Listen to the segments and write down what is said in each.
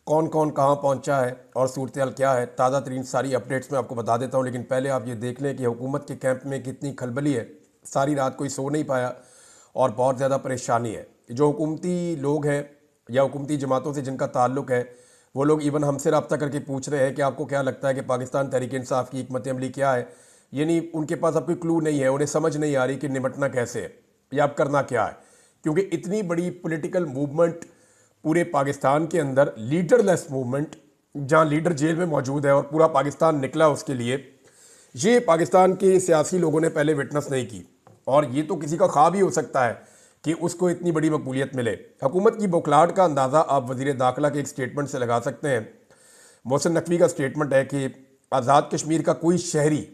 कौन कौन कहाँ पहुंचा है और सूरत हाल क्या है, ताज़ा तरीन सारी अपडेट्स मैं आपको बता देता हूं। लेकिन पहले आप ये देख लें कि हुकूमत के कैंप में कितनी खलबली है। सारी रात कोई सो नहीं पाया और बहुत ज़्यादा परेशानी है। जो हुकूमती लोग हैं या हुकूमती जमातों से जिनका ताल्लुक़ है, वो लोग इवन हमसे रब्ता करके पूछ रहे हैं कि आपको क्या लगता है कि पाकिस्तान तहरीक इंसाफ की हिकमत अमली क्या है। यानी उनके पास अब कोई क्लू नहीं है, उन्हें समझ नहीं आ रही कि निपटना कैसे है या अब करना क्या है। क्योंकि इतनी बड़ी पॉलिटिकल मूवमेंट पूरे पाकिस्तान के अंदर, लीडरलेस मूवमेंट, जहां लीडर जेल में मौजूद है और पूरा पाकिस्तान निकला उसके लिए, ये पाकिस्तान के सियासी लोगों ने पहले विटनेस नहीं की। और ये तो किसी का ख्वाब ही हो सकता है कि उसको इतनी बड़ी मकबूलियत मिले। हुकूमत की बौखलाहट का अंदाज़ा आप वज़ीर दाखिला के एक स्टेटमेंट से लगा सकते हैं। मोहसिन नकवी का स्टेटमेंट है कि आज़ाद कश्मीर का कोई शहरी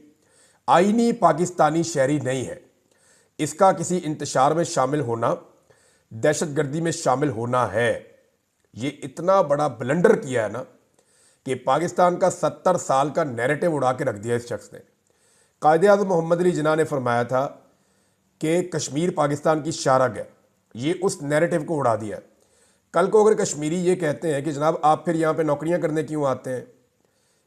आईनी पाकिस्तानी शहरी नहीं है। इसका किसी इंतशार में शामिल होना, दहशतगर्दी में शामिल होना है। ये इतना बड़ा ब्लंडर किया है ना कि पाकिस्तान का 70 साल का नैरेटिव उड़ा के रख दिया इस शख्स ने। कायदे आज़म मोहम्मद अली जिन्ना ने फरमाया था कि कश्मीर पाकिस्तान की शारग है। ये उस नैरेटिव को उड़ा दिया। कल को अगर कश्मीरी ये कहते हैं कि जनाब आप फिर यहाँ पे नौकरियाँ करने क्यों आते हैं,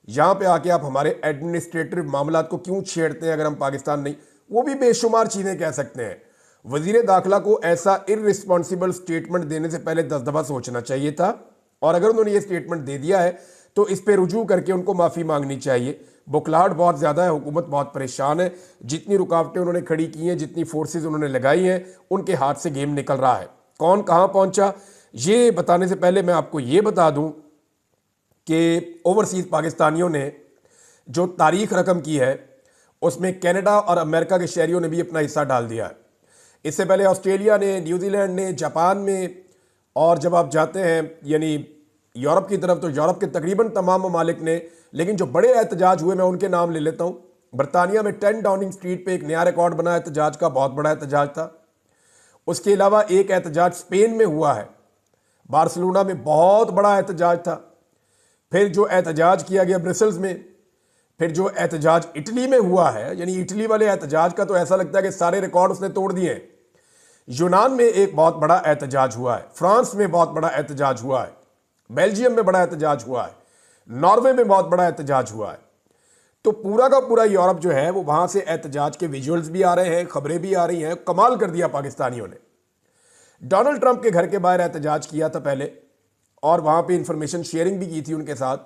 यहाँ पे आके आप हमारे एडमिनिस्ट्रेटिव मामलात को क्यों छेड़ते हैं अगर हम पाकिस्तान नहीं, वो भी बेशुमार चीज़ें कह सकते हैं। वजीर दाखिला को ऐसा इररिस्पॉन्सिबल स्टेटमेंट देने से पहले 10 दफ़ा सोचना चाहिए था। और अगर उन्होंने ये स्टेटमेंट दे दिया है तो इस पर रुजू करके उनको माफ़ी मांगनी चाहिए। बुखलाहट बहुत ज़्यादा है, हुकूमत बहुत परेशान है। जितनी रुकावटें उन्होंने खड़ी की हैं, जितनी फोर्सेज उन्होंने लगाई हैं, उनके हाथ से गेम निकल रहा है। कौन कहाँ पहुँचा ये बताने से पहले मैं आपको ये बता दूँ कि ओवरसीज़ पाकिस्तानियों ने जो तारीख रकम की है उसमें कनाडा और अमेरिका के शहरियों ने भी अपना हिस्सा डाल दिया है। इससे पहले ऑस्ट्रेलिया ने, न्यूजीलैंड ने, जापान में, और जब आप जाते हैं यानी यूरोप की तरफ तो यूरोप के तकरीबन तमाम ममालिक ने। लेकिन जो बड़े एहतजाज हुए मैं उनके नाम ले लेता हूँ। बरतानिया में 10 डाउनिंग स्ट्रीट पे एक नया रिकॉर्ड बना एहतजाज का, बहुत बड़ा एहतजाज था। उसके अलावा एक एहतजाज स्पेन में हुआ है, बार्सिलोना में बहुत बड़ा एहतजाज था। फिर जो एहतजाज किया गया ब्रसल्स में, फिर जो एहतजाज इटली में हुआ है, यानी इटली वाले एहतजाज का तो ऐसा लगता है कि सारे रिकॉर्ड उसने तोड़ दिए हैं। यूनान में एक बहुत बड़ा एहतजाज हुआ है, फ्रांस में बहुत बड़ा एहतजाज हुआ है, बेल्जियम में बड़ा एहतजाज हुआ है, नॉर्वे में बहुत बड़ा एहतजाज हुआ है। तो पूरा का पूरा यूरोप जो है वो वहां से एहतजाज के विजुअल्स भी आ रहे हैं, खबरें भी आ रही हैं। कमाल कर दिया पाकिस्तानियों ने। डोनाल्ड ट्रंप के घर के बाहर एहतजाज किया था पहले, और वहां पे इंफॉर्मेशन शेयरिंग भी की थी उनके साथ,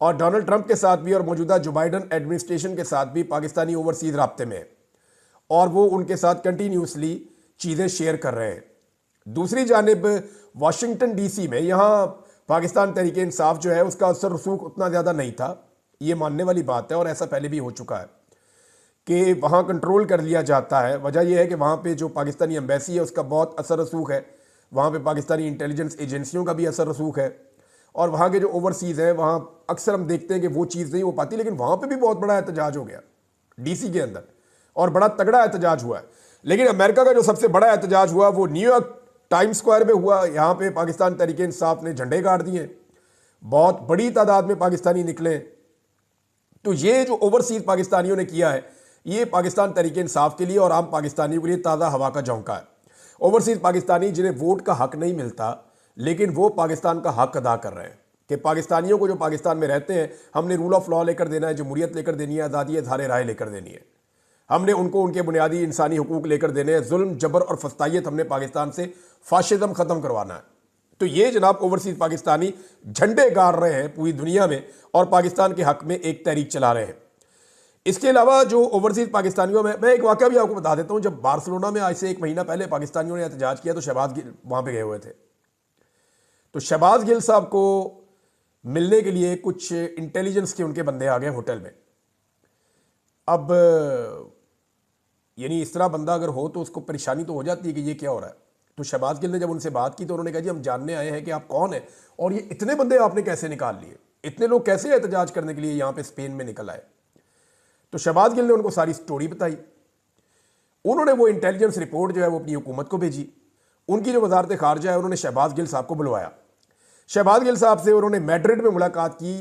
और डोनाल्ड ट्रंप के साथ भी और मौजूदा जो बाइडन एडमिनिस्ट्रेशन के साथ भी पाकिस्तानी ओवरसीज राब्ते में है, और वो उनके साथ कंटिन्यूसली चीज़ें शेयर कर रहे हैं। दूसरी जानिब वाशिंगटन डीसी में, यहाँ पाकिस्तान तहरीक इंसाफ जो है उसका असर रसूख उतना ज़्यादा नहीं था, ये मानने वाली बात है, और ऐसा पहले भी हो चुका है कि वहाँ कंट्रोल कर लिया जाता है। वजह यह है कि वहाँ पे जो पाकिस्तानी एम्बेसी है उसका बहुत असर रसूख है, वहाँ पे पाकिस्तानी इंटेलिजेंस एजेंसियों का भी असर रसूख है, और वहाँ के जो ओवरसीज़ हैं वहाँ अक्सर हम देखते हैं कि वो चीज़ नहीं हो पाती। लेकिन वहाँ पे भी बहुत बड़ा एहतजाज हो गया डीसी के अंदर, और बड़ा तगड़ा एहतजाज हुआ है। लेकिन अमेरिका का जो सबसे बड़ा एहतजाज हुआ वो न्यूयॉर्क टाइम्स स्क्वायर में हुआ। यहाँ पे पाकिस्तान तहरीक इंसाफ ने झंडे गाड़ दिए, बहुत बड़ी तादाद में पाकिस्तानी निकले। तो ये जो ओवरसीज पाकिस्तानियों ने किया है, ये पाकिस्तान तहरीक इंसाफ के लिए और आम पाकिस्तानियों के लिए ताज़ा हवा का झोंका है। ओवरसीज पाकिस्तानी जिन्हें वोट का हक नहीं मिलता, लेकिन वो पाकिस्तान का हक अदा कर रहे हैं कि पाकिस्तानियों को जो पाकिस्तान में रहते हैं, हमने रूल ऑफ लॉ लेकर देना है, जमहूरियत लेकर देनी है, आज़ादी इज़हार राय लेकर देनी है, हमने उनको उनके बुनियादी इंसानी हुकूक लेकर देने हैं, जुल्म, जबर और फस्तायत हमने पाकिस्तान से फाशिज्म ख़त्म करवाना है। तो ये जनाब ओवरसीज पाकिस्तानी झंडे गाड़ रहे हैं पूरी दुनिया में और पाकिस्तान के हक में एक तहरीक चला रहे हैं। इसके अलावा जो ओवरसीज पाकिस्तानियों में, मैं एक वाक़या भी आपको बता देता हूँ। जब बार्सिलोना में आज से 1 महीना पहले पाकिस्तानियों ने एहतजाज किया तो शहबाज गिल वहाँ पे गए हुए थे। तो शहबाज गिल साहब को मिलने के लिए कुछ इंटेलिजेंस के उनके बंदे आ गए होटल में। अब यानी इस तरह बंदा अगर हो तो उसको परेशानी तो हो जाती है कि ये क्या हो रहा है। तो शहबाज गिल ने जब उनसे बात की तो उन्होंने कहा जी हम जानने आए हैं कि आप कौन हैं और ये इतने बंदे आपने कैसे निकाल लिए, इतने लोग कैसे एहतजाज करने के लिए यहाँ पे स्पेन में निकल आए। तो शहबाज गिल ने उनको सारी स्टोरी बताई। उन्होंने वो इंटेलिजेंस रिपोर्ट जो है वो अपनी हुकूमत को भेजी। उनकी जो वजारत खारजा है उन्होंने शहबाज गिल साहब को बुलवाया। शहबाज गिल साहब से उन्होंने मैड्रिड में मुलाकात की।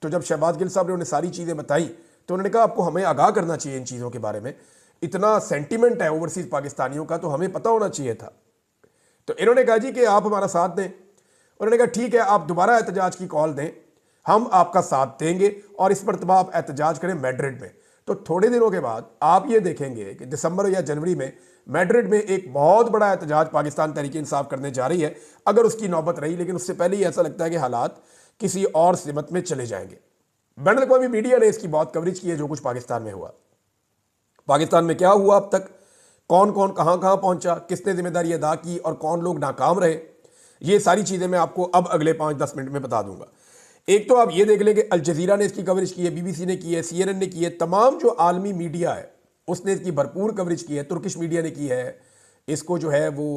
तो जब शहबाज गिल साहब ने उन्हें सारी चीज़ें बताई तो उन्होंने कहा आपको हमें आगाह करना चाहिए इन चीज़ों के बारे में, इतना सेंटिमेंट है ओवरसीज़ पाकिस्तानियों का तो हमें पता होना चाहिए था। तो इन्होंने कहा जी कि आप हमारा साथ दें उन्होंने कहा ठीक है, आप दोबारा एहतजाज की कॉल दें, हम आपका साथ देंगे और इस मरतबा आप एहतजाज करें मैड्रिड में। तो थोड़े दिनों के बाद आप ये देखेंगे कि दिसंबर या जनवरी में मैड्रिड में एक बहुत बड़ा एहतजाज पाकिस्तान तहरीक इंसाफ करने जा रही है, अगर उसकी नौबत रही। लेकिन उससे पहले ही ऐसा लगता है कि हालात किसी और सिमत में चले जाएंगे। बैन अवी मीडिया ने इसकी बहुत कवरेज की है, जो कुछ पाकिस्तान में हुआ, पाकिस्तान में क्या हुआ अब तक, कौन कौन कहां कहां पहुंचा, किसने जिम्मेदारी अदा की और कौन लोग नाकाम रहे, ये सारी चीज़ें मैं आपको अब अगले 5-10 मिनट में बता दूंगा। एक तो आप ये देख लें कि अल जजीरा ने इसकी कवरेज की है, BBC ने की है, CNN ने की है, तमाम जो आलमी मीडिया है उसने इसकी भरपूर कवरेज की है, तुर्किश मीडिया ने की है, इसको जो है वो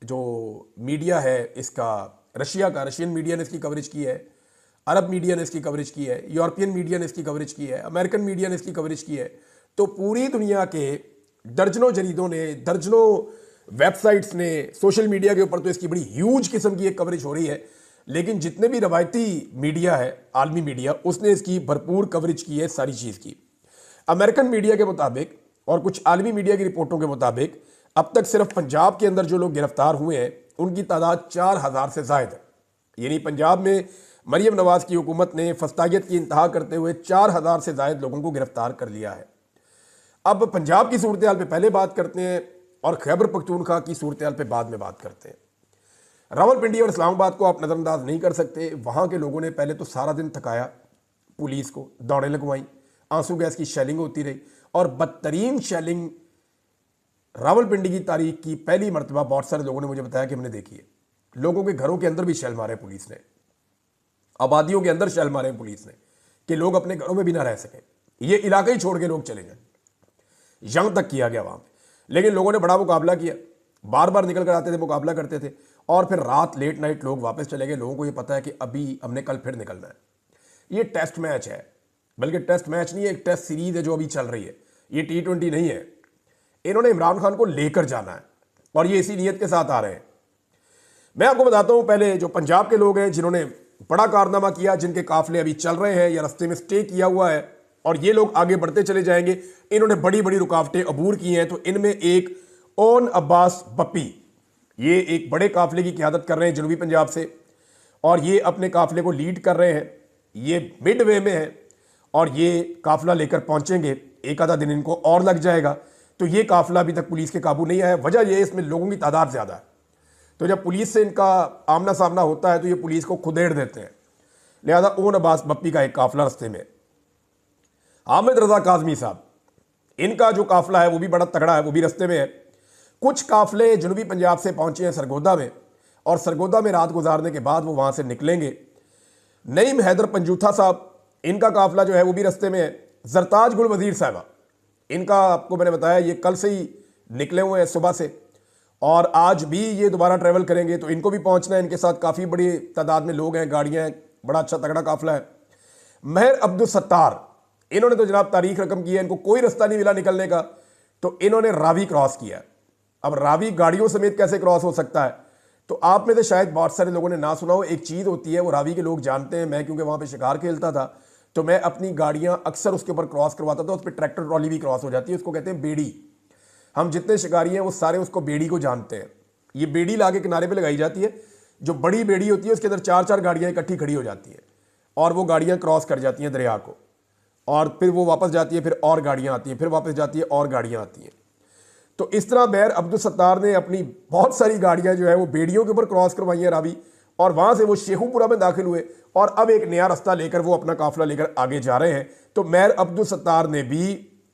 जो मीडिया है इसका रशिया का, रशियन मीडिया ने इसकी कवरेज की है, अरब मीडिया ने इसकी कवरेज की है, यूरोपियन मीडिया ने इसकी कवरेज की है, अमेरिकन मीडिया ने इसकी कवरेज की है। तो पूरी दुनिया के दर्जनों जरीदों ने, दर्जनों वेबसाइट्स ने, सोशल मीडिया के ऊपर तो इसकी बड़ी ह्यूज किस्म की एक कवरेज हो रही है। लेकिन जितने भी रवायती मीडिया है, आलमी मीडिया, उसने इसकी भरपूर कवरेज की है सारी चीज़ की। अमेरिकन मीडिया के मुताबिक और कुछ आलमी मीडिया की रिपोर्टों के मुताबिक अब तक सिर्फ पंजाब के अंदर जो लोग गिरफ्तार हुए हैं उनकी तादाद 4000 से ज़ायद है। यानी पंजाब में मरियम नवाज की हुकूमत ने फस्तायत की इंतहा करते हुए 4000 से ज़ायद लोगों को गिरफ्तार कर लिया है। अब पंजाब की सूरत हाल पे पहले बात करते हैं और खैबर पख्तूनख्वा की सूरत हाल पे बाद में बात करते हैं। रावलपिंडी और इस्लामाबाद को आप नज़रअंदाज नहीं कर सकते। वहाँ के लोगों ने पहले तो सारा दिन थकाया, पुलिस को दौड़ें लगवाई, आंसू गैस की शेलिंग होती रही और बदतरीन शेलिंग रावलपिंडी की तारीख की पहली मरतबा बहुत सारे लोगों ने मुझे बताया कि हमने देखी है। लोगों के घरों के अंदर भी शेल मारे पुलिस ने, आबादियों के अंदर शेल मारे पुलिस ने कि लोग अपने घरों में भी ना रह सकें, ये इलाका ही छोड़ के लोग चले जाएं। यहां तक किया गया वहां पे। लेकिन लोगों ने बड़ा मुकाबला किया, बार बार निकल कर आते थे, मुकाबला करते थे और फिर रात लेट नाइट लोग वापस चले गए। लोगों को ये पता है कि अभी हमने कल फिर निकलना है। ये टेस्ट मैच है, बल्कि टेस्ट मैच नहीं है, एक टेस्ट सीरीज है जो अभी चल रही है। ये T20 नहीं है। इन्होंने इमरान खान को लेकर जाना है और ये इसी नीयत के साथ आ रहे हैं। मैं आपको बताता हूं, पहले जो पंजाब के लोग हैं जिन्होंने बड़ा कारनामा किया, जिनके काफिले अभी चल रहे हैं या रास्ते में स्टे किया हुआ है और ये लोग आगे बढ़ते चले जाएंगे, इन्होंने बड़ी बड़ी रुकावटें अबूर की हैं। तो इनमें एक ओन अब्बास बप्पी, ये एक बड़े काफिले की क़यादत कर रहे हैं जनूबी पंजाब से और ये अपने काफिले को लीड कर रहे हैं। ये मिड वे में है और ये काफिला लेकर पहुंचेंगे, एक आधा दिन इनको और लग जाएगा। तो ये काफिला अभी तक पुलिस के काबू नहीं आया। वजह यह है इसमें लोगों की तादाद ज़्यादा है, तो जब पुलिस से इनका आमना सामना होता है तो ये पुलिस को खुदेड़ देते हैं। लिहाजा ओन अब्बास बप्पी का एक काफिला रास्ते में। हामिद रजा काजमी साहब, इनका जो काफिला है वो भी बड़ा तगड़ा है, वो भी रास्ते में है। कुछ काफिले जनूबी पंजाब से पहुंचे हैं सरगोदा में और सरगोदा में रात गुजारने के बाद वो वहां से निकलेंगे। नईम हैदर पंजूथा साहब, इनका काफिला जो है वो भी रास्ते में है। जरताज गुल वजीर साहबा, इनका आपको मैंने बताया ये कल से ही निकले हुए हैं सुबह से और आज भी ये दोबारा ट्रैवल करेंगे, तो इनको भी पहुंचना है। इनके साथ काफ़ी बड़ी तादाद में लोग हैं, गाड़ियां हैं, बड़ा अच्छा तगड़ा काफिला है। महर अब्दुल सत्तार, इन्होंने तो जनाब तारीख रकम की है, इनको कोई रास्ता नहीं मिला निकलने का, तो इन्होंने रावी क्रॉस किया। अब रावी गाड़ियों समेत कैसे क्रॉस हो सकता है? तो आप में से शायद बहुत सारे लोगों ने ना सुना हो, एक चीज़ होती है वो रावी के लोग जानते हैं। मैं क्योंकि वहाँ पे शिकार खेलता था तो मैं अपनी गाड़ियाँ अक्सर उसके ऊपर क्रॉस करवाता था। उस पर ट्रैक्टर ट्रॉली भी क्रॉस हो जाती है, उसको कहते हैं बेड़ी। हम जितने शिकारी हैं वो सारे उसको बेड़ी को जानते हैं। ये बेड़ी लाके किनारे पे लगाई जाती है, जो बड़ी बेड़ी होती है उसके अंदर 4-4 गाड़ियाँ इकट्ठी खड़ी हो जाती हैं और वो गाड़ियाँ क्रॉस कर जाती हैं दरिया को और फिर वो वापस जाती है, फिर और गाड़ियाँ आती हैं, फिर वापस जाती है और गाड़ियाँ आती हैं। तो इस तरह महर अब्दुल सत्तार ने अपनी बहुत सारी गाड़ियाँ जो है वो बेड़ियों के ऊपर क्रॉस करवाई हैं रावी, और वहाँ से वो शेखुपुरा में दाखिल हुए और अब एक नया रास्ता लेकर वो अपना काफिला लेकर आगे जा रहे हैं। तो महर अब्दुल सत्तार ने भी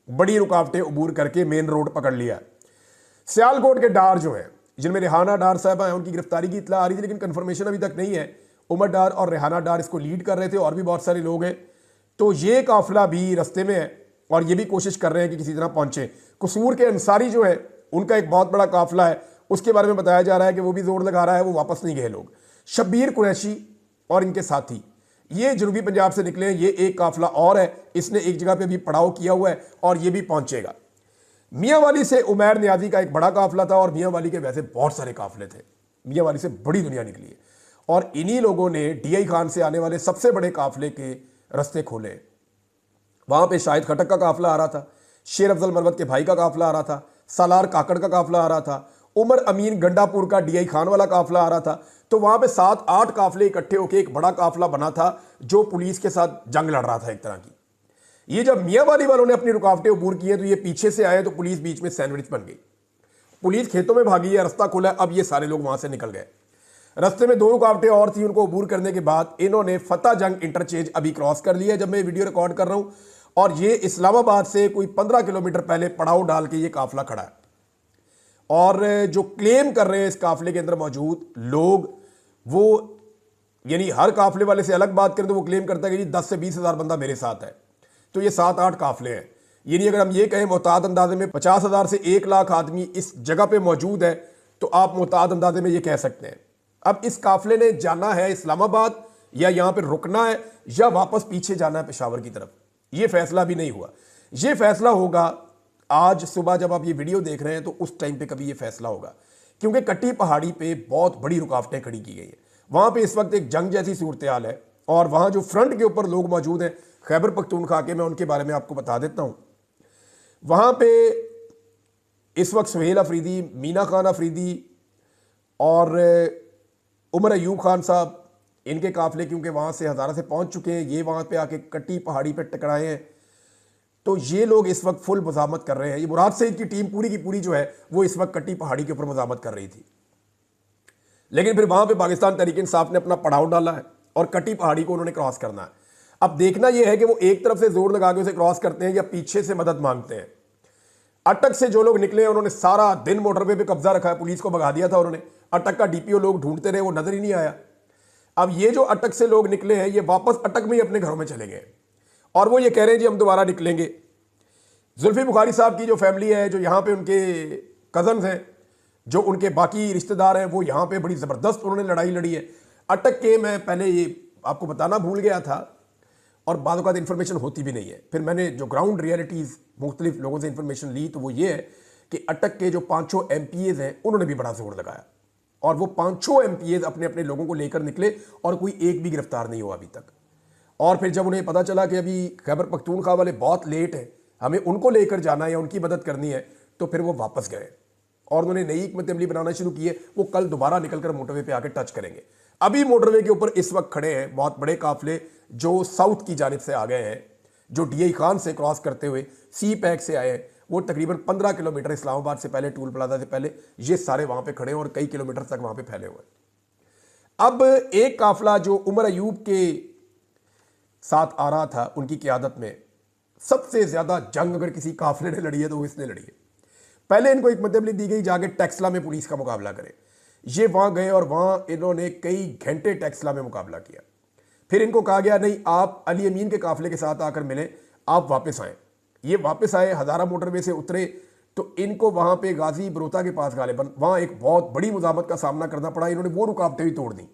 बड़ी रुकावटें अबूर करके मेन रोड पकड़ लिया। सियालकोट के डार जो है, जिनमें रेहाना डार साहबा हैं, उनकी गिरफ्तारी की इतला आ रही थी लेकिन कंफर्मेशन अभी तक नहीं है। उमर डार और रेहाना डार इसको लीड कर रहे थे और भी बहुत सारे लोग हैं। तो ये काफिला भी रास्ते में है और ये भी कोशिश कर रहे हैं कि किसी तरह पहुंचे। कसूर के अंसारी जो है उनका एक बहुत बड़ा काफिला है, उसके बारे में बताया जा रहा है कि वो भी जोर लगा रहा है, वो वापस नहीं गए लोग। शब्बीर कुरैशी और इनके साथी ये जनूबी पंजाब से निकले हैं। ये एक काफिला और है, इसने एक जगह पे भी पड़ाव किया हुआ है और ये भी पहुंचेगा। मियाँ वाली से उमैर नियाजी का एक बड़ा काफिला था और मियाँ वाली के वैसे बहुत सारे काफिले थे। मियाँ वाली से बड़ी दुनिया निकली है और इन्हीं लोगों ने DI खान से आने वाले सबसे बड़े काफिले के रास्ते खोले। वहां पे शाहिद खटक का काफिला आ रहा था, शेर अफजल मरवत के भाई का काफिला आ रहा था, सालार काकड़ का काफिला आ रहा था, उमर अमीन गंडापुर का DI खान वाला काफिला आ रहा था। तो वहां पे 7-8 काफले इकट्ठे होकर एक बड़ा काफला बना था जो पुलिस के साथ जंग लड़ रहा था एक तरह की। ये जब मियांवाली वालों ने अपनी रुकावटें अबूर की हैं तो ये पीछे से आए तो पुलिस बीच में सैंडविच बन गई। पुलिस खेतों में भागी है, रास्ता खुला, अब ये सारे लोग वहां से निकल गए। रास्ते में 2 रुकावटें और थी, उनको अबूर करने के बाद इन्होंने फतेह जंग इंटरचेंज अभी क्रॉस कर लिया जब मैं वीडियो रिकॉर्ड कर रहा हूं, और ये इस्लामाबाद से कोई 15 किलोमीटर पहले पड़ाव डाल के ये काफिला खड़ा है। और जो क्लेम कर रहे हैं इस काफिले के अंदर मौजूद लोग, वो यानी हर काफिले वाले से अलग बात करें तो वो क्लेम करता है कि 10 से 20 हज़ार बंदा मेरे साथ है। तो ये 7-8 काफिले हैं। यानी अगर हम ये कहें मोहतात अंदाजे में 50,000 से 1 लाख आदमी इस जगह पे मौजूद है, तो आप मोहतात अंदाजे में ये कह सकते हैं। अब इस काफिले ने जाना है इस्लामाबाद, या यहां पे रुकना है, या वापस पीछे जाना है पेशावर की तरफ, ये फैसला भी नहीं हुआ। ये फैसला होगा आज सुबह, जब आप ये वीडियो देख रहे हैं तो उस टाइम पे कभी ये फैसला होगा, क्योंकि कट्टी पहाड़ी पे बहुत बड़ी रुकावटें खड़ी की गई है। वहां पे इस वक्त एक जंग जैसी सूरत हाल है, और वहां जो फ्रंट के ऊपर लोग मौजूद हैं खैबर पख्तूनख्वा के, मैं उनके बारे में आपको बता देता हूं। वहां पे इस वक्त सुहेल अफरीदी, मीना खान अफरीदी और उमर अयूब खान साहब, इनके काफिले क्योंकि वहां से हज़ारा से पहुंच चुके हैं, ये वहां पे आके कट्टी पहाड़ी पे टकराए हैं, तो ये लोग इस वक्त फुल मुजामत कर रहे हैं। ये मुराद सईद की टीम पूरी की पूरी जो है वो इस वक्त कट्टी पहाड़ी के ऊपर मुजामत कर रही थी, लेकिन फिर वहां पे पाकिस्तान तहरीक-ए-इंसाफ ने अपना पड़ाव डाला है और कट्टी पहाड़ी को उन्होंने क्रॉस करना है। अब देखना यह है कि वो एक तरफ से जोर लगा के उसे क्रॉस करते हैं या पीछे से मदद मांगते हैं। अटक से जो लोग निकले हैं उन्होंने सारा दिन मोटरवे पे कब्जा रखा है, पुलिस को भगा दिया था उन्होंने। अटक का डीपीओ लोग ढूंढते रहे, वो नजर ही नहीं आया। अब ये जो अटक से लोग निकले हैं ये वापस अटक में ही अपने घरों में चले गए, और वो ये कह रहे हैं जी हम दोबारा निकलेंगे। जुल्फी बुखारी साहब की जो फैमिली है, जो यहाँ पे उनके कजन्स हैं, जो उनके बाकी रिश्तेदार हैं, वो यहाँ पे बड़ी ज़बरदस्त उन्होंने लड़ाई लड़ी है। अटक के मैं पहले ये आपको बताना भूल गया था, और बाद औक़ात इन्फॉर्मेशन होती भी नहीं है। फिर मैंने जो ग्राउंड रियलिटीज़ मुख्तलिफ लोगों से इन्फॉर्मेशन ली तो वो ये है कि अटक के जो 5-6 MPAs हैं उन्होंने भी बड़ा जोर लगाया, और वो 5-6 MPAs अपने अपने लोगों को लेकर निकले और कोई एक भी गिरफ्तार नहीं हुआ अभी तक। और फिर जब उन्हें पता चला कि अभी खैबर पख्तूनख्वा वाले बहुत लेट हैं, हमें उनको लेकर जाना है या उनकी मदद करनी है, तो फिर वो वापस गए और उन्होंने नई हिकमत अमली बनाना शुरू की है। वो कल दोबारा निकलकर मोटरवे पे आकर टच करेंगे। अभी मोटरवे के ऊपर इस वक्त खड़े हैं बहुत बड़े काफिले जो साउथ की जानिब से आ गए हैं, जो DI खान से क्रॉस करते हुए सी पैक से आए हैं। वो तकरीबन 15 किलोमीटर इस्लामाबाद से पहले, टूल प्लाजा से पहले, ये सारे वहां पे खड़े हैं और कई किलोमीटर तक वहां पे फैले हुए हैं। अब एक काफिला जो उमर अयूब के साथ आ रहा था, उनकी क़यादत में सबसे ज्यादा जंग अगर किसी काफिले ने लड़ी है तो वो इसने लड़ी है। पहले इनको एक मतलब दी गई जाके टेक्सला में पुलिस का मुकाबला करें। ये वहां गए और वहां इन्होंने कई घंटे टेक्सला में मुकाबला किया। फिर इनको कहा गया नहीं, आप अली अमीन के काफिले के साथ आकर मिलें, आप वापस आए। ये वापस आए, हज़ारा मोटरवे से उतरे, तो इनको वहां पे गाजी बरोता के पास गालिबन वहां एक बहुत बड़ी मुजामत का सामना करना पड़ा। इन्होंने वो रुकावटें भी तोड़ दी।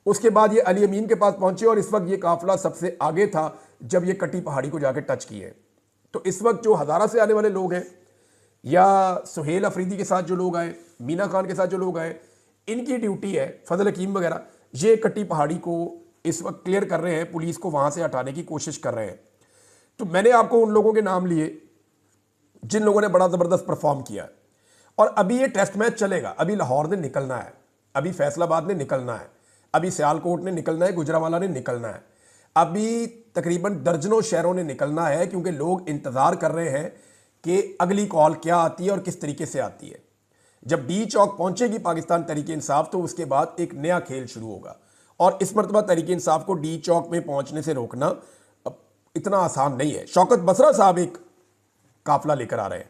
उसके बाद ये अली अमीन के पास पहुंचे और इस वक्त ये काफिला सबसे आगे था जब ये कट्टी पहाड़ी को जाकर टच किए। तो इस वक्त जो हज़ारा से आने वाले लोग हैं या सुहेल अफरीदी के साथ जो लोग आए, मीना खान के साथ जो लोग आए, इनकी ड्यूटी है, फजल हकीम वगैरह, ये कट्टी पहाड़ी को इस वक्त क्लियर कर रहे हैं, पुलिस को वहां से हटाने की कोशिश कर रहे हैं। तो मैंने आपको उन लोगों के नाम लिए जिन लोगों ने बड़ा ज़बरदस्त परफॉर्म किया है। और अभी ये टेस्ट मैच चलेगा। अभी लाहौर ने निकलना है, अभी फैसलाबाद ने निकलना है, अभी सियालकोट ने निकलना है, गुजरावाला ने निकलना है, अभी तकरीबन दर्जनों शहरों ने निकलना है, क्योंकि लोग इंतज़ार कर रहे हैं कि अगली कॉल क्या आती है और किस तरीके से आती है। जब डी चौक पहुंचेगी पाकिस्तान तहरीक इंसाफ, तो उसके बाद एक नया खेल शुरू होगा। और इस मरतबा तहरीक इंसाफ को डी चौक में पहुंचने से रोकना अब इतना आसान नहीं है। शौकत बसरा साहब एक काफिला लेकर आ रहे हैं,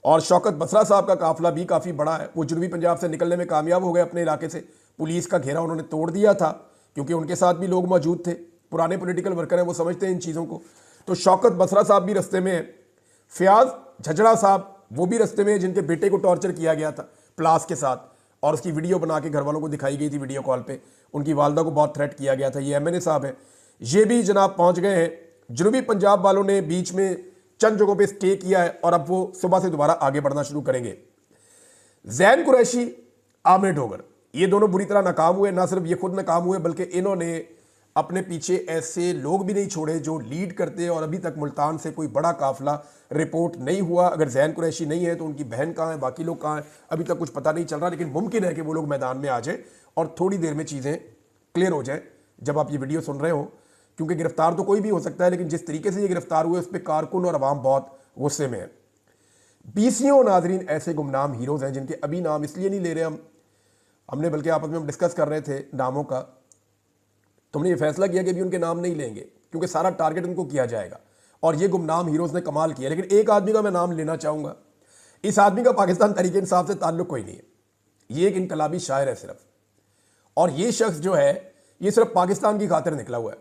और शौकत बसरा साहब का काफिला भी काफ़ी बड़ा है। वो जनूबी पंजाब से निकलने में कामयाब हो गए अपने इलाके से। पुलिस का घेरा उन्होंने तोड़ दिया था, क्योंकि उनके साथ भी लोग मौजूद थे, पुराने पॉलिटिकल वर्कर हैं, वो समझते हैं इन चीज़ों को। तो शौकत बसरा साहब भी रस्ते में हैं। फयाज झजड़ा साहब वो भी रस्ते में, जिनके बेटे को टॉर्चर किया गया था प्लास के साथ, और उसकी वीडियो बना के घर वालों को दिखाई गई थी वीडियो कॉल पे। उनकी वालदा को बहुत थ्रेट किया गया था। ये MNA साहब हैं, ये भी जनाब पहुंच गए हैं। जनूबी पंजाब वालों ने बीच में चंद जगहों पे स्टे किया है और अब वो सुबह से दोबारा आगे बढ़ना शुरू करेंगे। जैन कुरैशी, आमिर डोगर, ये दोनों बुरी तरह नाकाम हुए। ना सिर्फ ये खुद नाकाम हुए, बल्कि इन्होंने अपने पीछे ऐसे लोग भी नहीं छोड़े जो लीड करते हैं, और अभी तक मुल्तान से कोई बड़ा काफिला रिपोर्ट नहीं हुआ। अगर जैन कुरैशी नहीं है तो उनकी बहन कहाँ है, बाकी लोग कहाँ हैं, अभी तक कुछ पता नहीं चल रहा। लेकिन मुमकिन है कि वो लोग मैदान में आ जाए और थोड़ी देर में चीज़ें क्लियर हो जाए जब आप ये वीडियो सुन रहे हो, क्योंकि गिरफ्तार तो कोई भी हो सकता है, लेकिन जिस तरीके से ये गिरफ्तार हुए उस पर कारकुन और अवाम बहुत गुस्से में है। बीसियों नाजरीन ऐसे गुमनाम हीरोज़ हैं जिनके अभी नाम इसलिए नहीं ले रहे हमने बल्कि आपस में हम डिस्कस कर रहे थे नामों का, तो हमने ये फैसला किया कि अभी उनके नाम नहीं लेंगे क्योंकि सारा टारगेट उनको किया जाएगा। और ये गुमनाम हीरोज़ ने कमाल किया। लेकिन एक आदमी का मैं नाम लेना चाहूँगा। इस आदमी का पाकिस्तान तहरीक इंसाफ से ताल्लुक़ कोई नहीं है, ये एक इनकलाबी शायर है सिर्फ। और ये शख्स जो है ये सिर्फ पाकिस्तान की खातिर निकला हुआ है,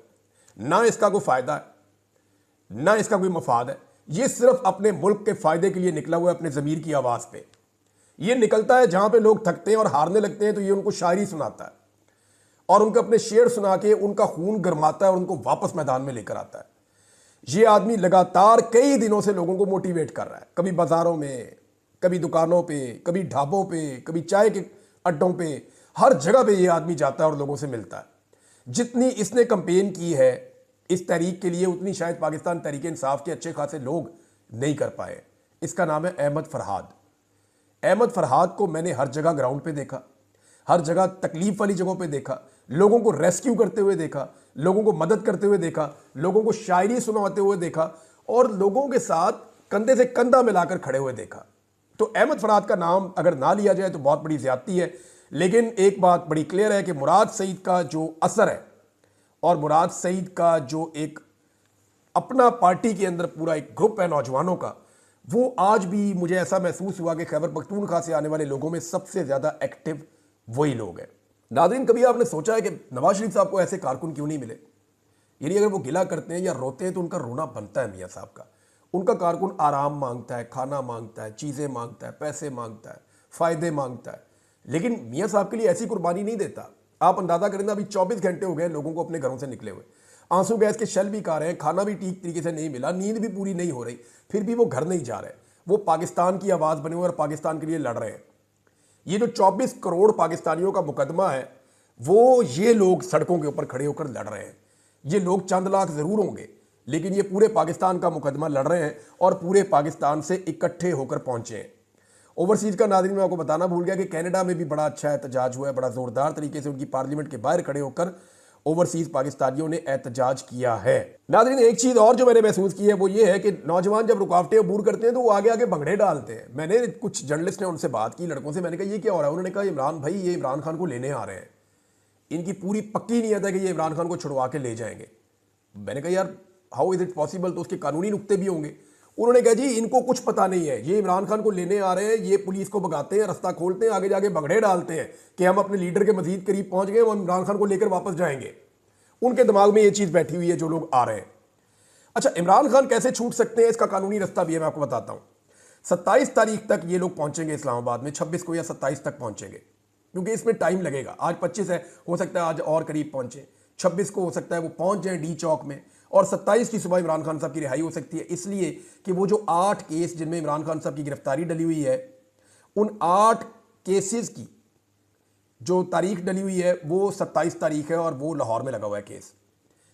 ना इसका कोई फ़ायदा है ना इसका कोई मफाद है। ये सिर्फ अपने मुल्क के फ़ायदे के लिए निकला हुआ है, अपने ज़मीर की आवाज़ पे। ये निकलता है जहाँ पे लोग थकते हैं और हारने लगते हैं तो ये उनको शायरी सुनाता है और उनको अपने शेर सुना के उनका खून गरमाता है और उनको वापस मैदान में लेकर आता है। ये आदमी लगातार कई दिनों से लोगों को मोटिवेट कर रहा है, कभी बाज़ारों में, कभी दुकानों पे, कभी ढाबों पे, कभी चाय के अड्डों पे, हर जगह पे ये आदमी जाता है और लोगों से मिलता है। जितनी इसने कंपेन की है इस तहरीक के लिए उतनी शायद पाकिस्तान तहरीक इंसाफ के अच्छे खासे लोग नहीं कर पाए। इसका नाम है अहमद फरहाद। अहमद फरहाद को मैंने हर जगह ग्राउंड पे देखा, हर जगह तकलीफ वाली जगहों पे देखा, लोगों को रेस्क्यू करते हुए देखा, लोगों को मदद करते हुए देखा, लोगों को शायरी सुनाते हुए देखा और लोगों के साथ कंधे से कंधा मिलाकर खड़े हुए देखा। तो अहमद फरहाद का नाम अगर ना लिया जाए तो बहुत बड़ी ज्यादती है। लेकिन एक बात बड़ी क्लियर है कि मुराद सईद का जो असर है और मुराद सईद का जो एक अपना पार्टी के अंदर पूरा एक ग्रुप है नौजवानों का, वो आज भी मुझे ऐसा महसूस हुआ कि खैबर पख्तूनख्वा से आने वाले लोगों में सबसे ज़्यादा एक्टिव वही लोग हैं। नाज़रीन, कभी आपने सोचा है कि नवाज शरीफ साहब को ऐसे कारकुन क्यों नहीं मिले? यानी अगर वो गिला करते हैं या रोते हैं तो उनका रोना बनता है मियाँ साहब का। उनका कारकुन आराम मांगता है, खाना मांगता है, चीज़ें मांगता है, पैसे मांगता है, फ़ायदे मांगता है, लेकिन मियाँ साहब के लिए ऐसी कुर्बानी नहीं देता। आप अंदाज़ा करें ना, अभी 24 घंटे हो गए लोगों को अपने घरों से निकले हुए, आंसू गैस के शल भी खा रहे हैं, खाना भी ठीक तरीके से नहीं मिला, नींद भी पूरी नहीं हो रही, फिर भी वो घर नहीं जा रहे। वो पाकिस्तान की आवाज़ बने हुए और पाकिस्तान के लिए लड़ रहे हैं। ये जो 24 करोड़ पाकिस्तानियों का मुकदमा है वो ये लोग सड़कों के ऊपर खड़े होकर लड़ रहे हैं। ये लोग चंद लाख ज़रूर होंगे लेकिन ये पूरे पाकिस्तान का मुकदमा लड़ रहे हैं और पूरे पाकिस्तान से इकट्ठे होकर पहुंचे हैं। ओवरसीज़ का नाज़रीन मैं आपको बताना भूल गया कि कनाडा में भी बड़ा अच्छा एहतजाज हुआ है, बड़ा ज़ोरदार तरीके से उनकी पार्लियामेंट के बाहर खड़े होकर ओवरसीज़ पाकिस्तानियों ने एहतजाज किया है। नाज़रीन, एक चीज़ और जो मैंने महसूस की है वो ये है कि नौजवान जब रुकावटें अबूर करते हैं तो वो आगे आगे भंगड़े डालते हैं। मैंने कुछ जर्नलिस्ट ने उनसे बात की, लड़कों से, मैंने कहा ये क्या हो रहा है? उन्होंने कहा इमरान भाई ये इमरान खान को लेने आ रहे हैं, इनकी पूरी पक्की नीयत है कि ये इमरान खान को छुड़वा के ले जाएंगे। मैंने कहा यार हाउ इज़ इट पॉसिबल? तो उसके कानूनी नुक्ते भी होंगे। उन्होंने कहा जी इनको कुछ पता नहीं है, ये इमरान खान को लेने आ रहे हैं, ये पुलिस को भगाते हैं, रास्ता खोलते हैं, आगे जाके भगड़े डालते हैं कि हम अपने लीडर के मजीद करीब पहुंच गए, हम इमरान खान को लेकर वापस जाएंगे। उनके दिमाग में ये चीज़ बैठी हुई है जो लोग आ रहे हैं। अच्छा, इमरान खान कैसे छूट सकते हैं इसका कानूनी रास्ता भी है, मैं आपको बताता हूँ। 27 तारीख तक ये लोग पहुंचेंगे इस्लामाबाद में, 26 को या 27 तक पहुंचेंगे क्योंकि इसमें टाइम लगेगा। आज 25 है, हो सकता है आज और करीब पहुंचे, 26 को हो सकता है वो पहुंच जाए डी चौक में और 27 की सुबह इमरान खान साहब की रिहाई हो सकती है। इसलिए कि वो जो 8 केस जिनमें इमरान खान साहब की गिरफ्तारी डली हुई है, उन 8 केसेस की जो तारीख डली हुई है वो 27 तारीख है और वो लाहौर में लगा हुआ है केस।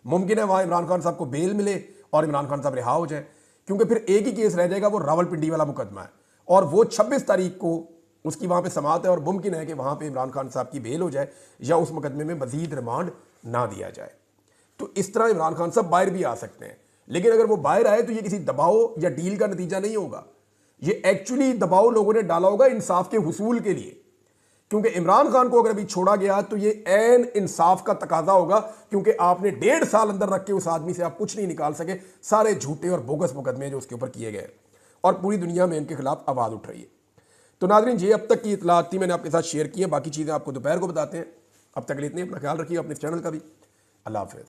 मुमकिन है वहाँ इमरान खान साहब को बेल मिले और इमरान खान साहब रिहा हो जाए, क्योंकि फिर एक ही केस रह जाएगा, वो रावलपिंडी वाला मुकदमा है और वो 26 तारीख को उसकी वहाँ पे समात है और मुमकिन है कि वहाँ पे इमरान खान साहब की बेल हो जाए या उस मुकदमे में मजीद रिमांड ना दिया जाए। तो इस तरह इमरान खान साहब बाहर भी आ सकते हैं, लेकिन अगर वो बाहर आए तो ये किसी दबाव या डील का नतीजा नहीं होगा, ये एक्चुअली दबाव लोगों ने डाला होगा इंसाफ के हुसूल के लिए। क्योंकि इमरान खान को अगर अभी छोड़ा गया तो ये ऐन इंसाफ का तकाजा होगा, क्योंकि आपने 1.5 साल अंदर रख के उस आदमी से आप कुछ नहीं निकाल सके, सारे झूठे और बोगस मुकदमे जो उसके ऊपर किए गए और पूरी दुनिया में इनके खिलाफ आवाज़ उठ रही है। तो नाज़रीन, ये अब तक की इतलात थी, मैंने आपके साथ शेयर की है, बाकी चीज़ें आपको दोपहर को बताते हैं। अब तक के लिए इतने, अपना ख्याल रखिए, अपने चैनल का भी। अल्लाह हाफ़िज़।